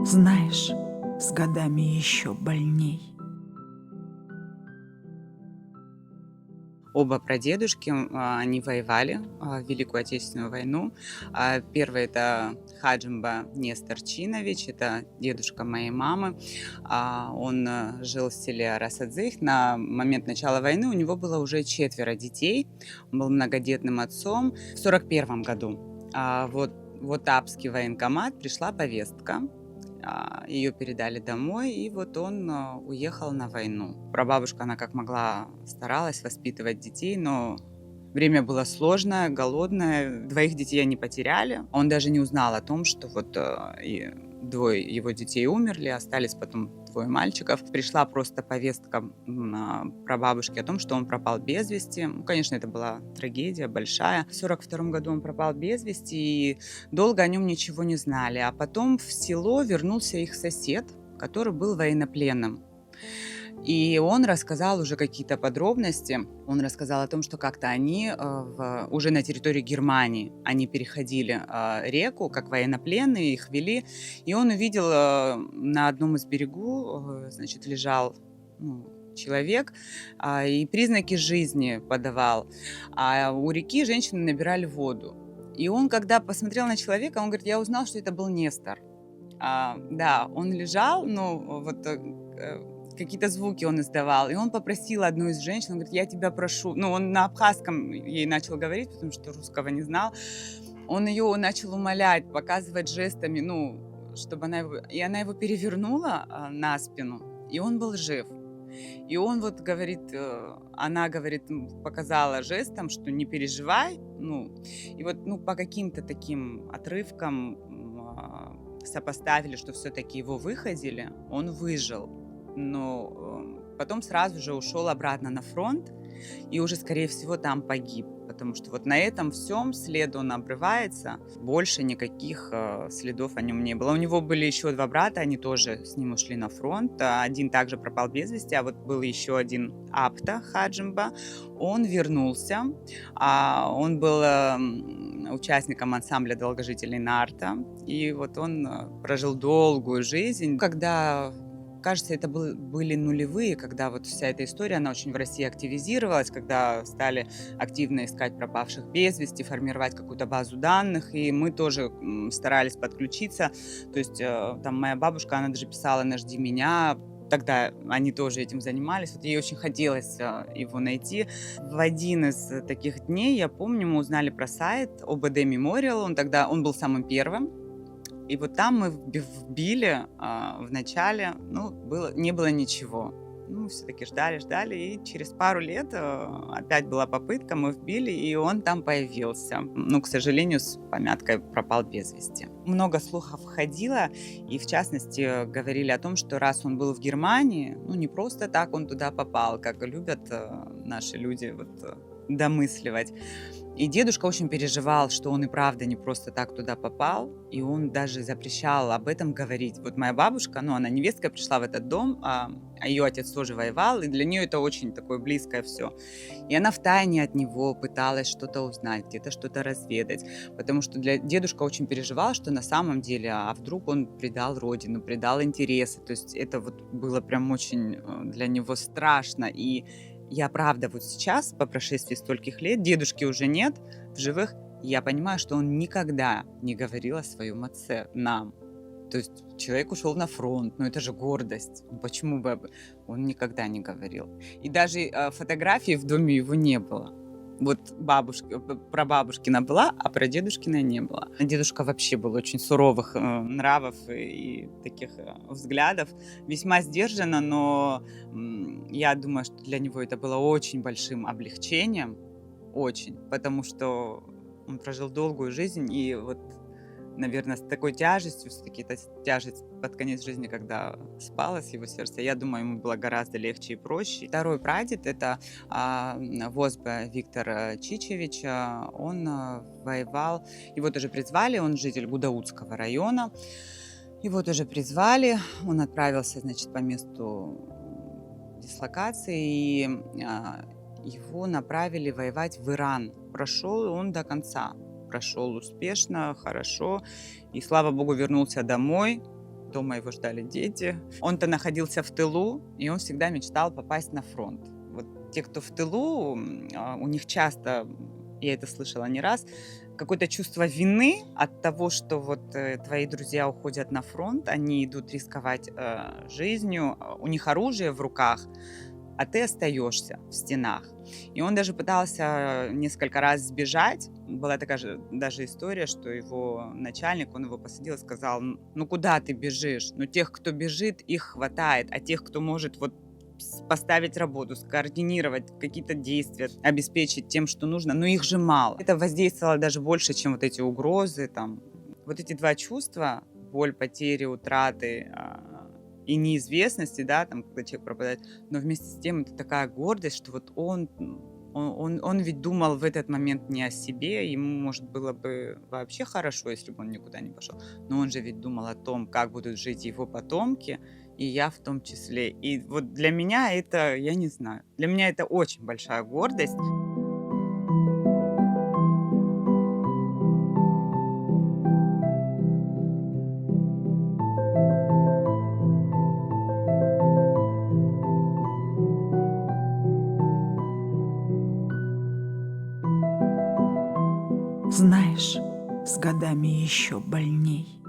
Знаешь, с годами еще больней. Оба прадедушки, они воевали в Великую Отечественную войну. Первый — это Хаджимба Нестор Чинович, это дедушка моей мамы. Он жил в селе Расадзых. На момент начала войны у него было уже 4 детей. Он был многодетным отцом. В 41 году в Оттапский военкомат пришла повестка. Ее передали домой, и вот он уехал на войну. Прабабушка, она как могла старалась воспитывать детей, но время было сложное, голодное. 2 детей они потеряли. Он даже не узнал о том, что и 2 его детей умерли, остались потом 2 мальчиков. Пришла просто повестка прабабушки о том, что он пропал без вести. Ну, конечно, это была трагедия большая. В 42 году он пропал без вести, и долго о нем ничего не знали. А потом в село вернулся их сосед, который был военнопленным. И он рассказал уже какие-то подробности. Он рассказал о том, что как-то они уже на территории Германии, они переходили реку, как военнопленные, их вели. И он увидел на одном из берегу, значит, лежал человек, и признаки жизни подавал. А у реки женщины набирали воду. И он, когда посмотрел на человека, он говорит: я узнал, что это был Нестор. Да, он лежал, какие-то звуки он издавал, и он попросил одну из женщин, он говорит: я тебя прошу. Ну, он на абхазском ей начал говорить, потому что русского не знал. Он ее начал умолять, показывать жестами, чтобы она его... И она его перевернула на спину, и он был жив. И он говорит, она говорит, показала жестом, что не переживай. По каким-то таким отрывкам сопоставили, что все-таки его выходили, он выжил. Но потом сразу же ушел обратно на фронт и уже, скорее всего, там погиб. Потому что на этом всем след он обрывается. Больше никаких следов о нем не было. У него были еще 2 брата, они тоже с ним ушли на фронт. Один также пропал без вести, а был еще один Апта Хаджимба. Он вернулся. Он был участником ансамбля долгожителей Нарта. И он прожил долгую жизнь. Когда... Кажется, это были нулевые, когда вся эта история, она очень в России активизировалась, когда стали активно искать пропавших без вести, формировать какую-то базу данных, и мы тоже старались подключиться. То есть там моя бабушка, она даже писала на «Жди меня», тогда они тоже этим занимались. Ей очень хотелось его найти. В один из таких дней, я помню, мы узнали про сайт ОБД Мемориал, он был самым первым. И там мы вбили в начале, не было ничего. Все-таки ждали, и через пару лет опять была попытка, мы вбили, и он там появился. К сожалению, с пометкой «пропал без вести». Много слухов ходило, и в частности говорили о том, что раз он был в Германии, не просто так он туда попал, как любят наши люди домысливать. И дедушка очень переживал, что он и правда не просто так туда попал, и он даже запрещал об этом говорить. Моя бабушка, она невестка, пришла в этот дом, а ее отец тоже воевал, и для нее это очень такое близкое все. И она втайне от него пыталась что-то узнать, где-то что-то разведать, потому что дедушка очень переживал, что на самом деле, а вдруг он предал родину, предал интересы. То есть это было прям очень для него страшно. И я правда сейчас, по прошествии стольких лет, дедушки уже нет в живых, я понимаю, что он никогда не говорил о своем отце нам. То есть человек ушел на фронт, это же гордость. Почему бы он никогда не говорил? И даже фотографии в доме его не было. Прабабушкина была, а прадедушкина не было. Дедушка вообще был очень суровых нравов и таких взглядов. Весьма сдержанно, но я думаю, что для него это было очень большим облегчением. Очень. Потому что он прожил долгую жизнь, и наверное, с такой тяжестью, все-таки это тяжесть под конец жизни, когда спала с его сердца, я думаю, ему было гораздо легче и проще. Второй прадед — это Возба Виктор Чичевич. Он воевал, его тоже призвали, он житель Гудаутского района. Его тоже призвали, он отправился, по месту дислокации, и его направили воевать в Иран. Прошел он до конца. Прошел успешно, хорошо. И, слава богу, вернулся домой. дома его ждали дети. Он-то находился в тылу, и он всегда мечтал попасть на фронт. Вот те, кто в тылу, у них часто, я это слышала не раз, какое-то чувство вины от того, что вот твои друзья уходят на фронт, они идут рисковать жизнью, у них оружие в руках, а ты остаешься в стенах. И он даже пытался несколько раз сбежать. Была такая же даже история, что его начальник, он его посадил и сказал: ну куда ты бежишь? Ну тех, кто бежит, их хватает, а тех, кто может вот поставить работу, скоординировать какие-то действия, обеспечить тем, что нужно, но их же мало. Это воздействовало даже больше, чем вот эти угрозы. Там. Вот эти два чувства, боль, потери, утраты и неизвестности, да, там, когда человек пропадает, но вместе с тем это такая гордость, что вот он ведь думал в этот момент не о себе, ему, может, было бы вообще хорошо, если бы он никуда не пошел, но он же ведь думал о том, как будут жить его потомки, и я в том числе. И вот для меня это, я не знаю, для меня это очень большая гордость. Знаешь, с годами еще больней.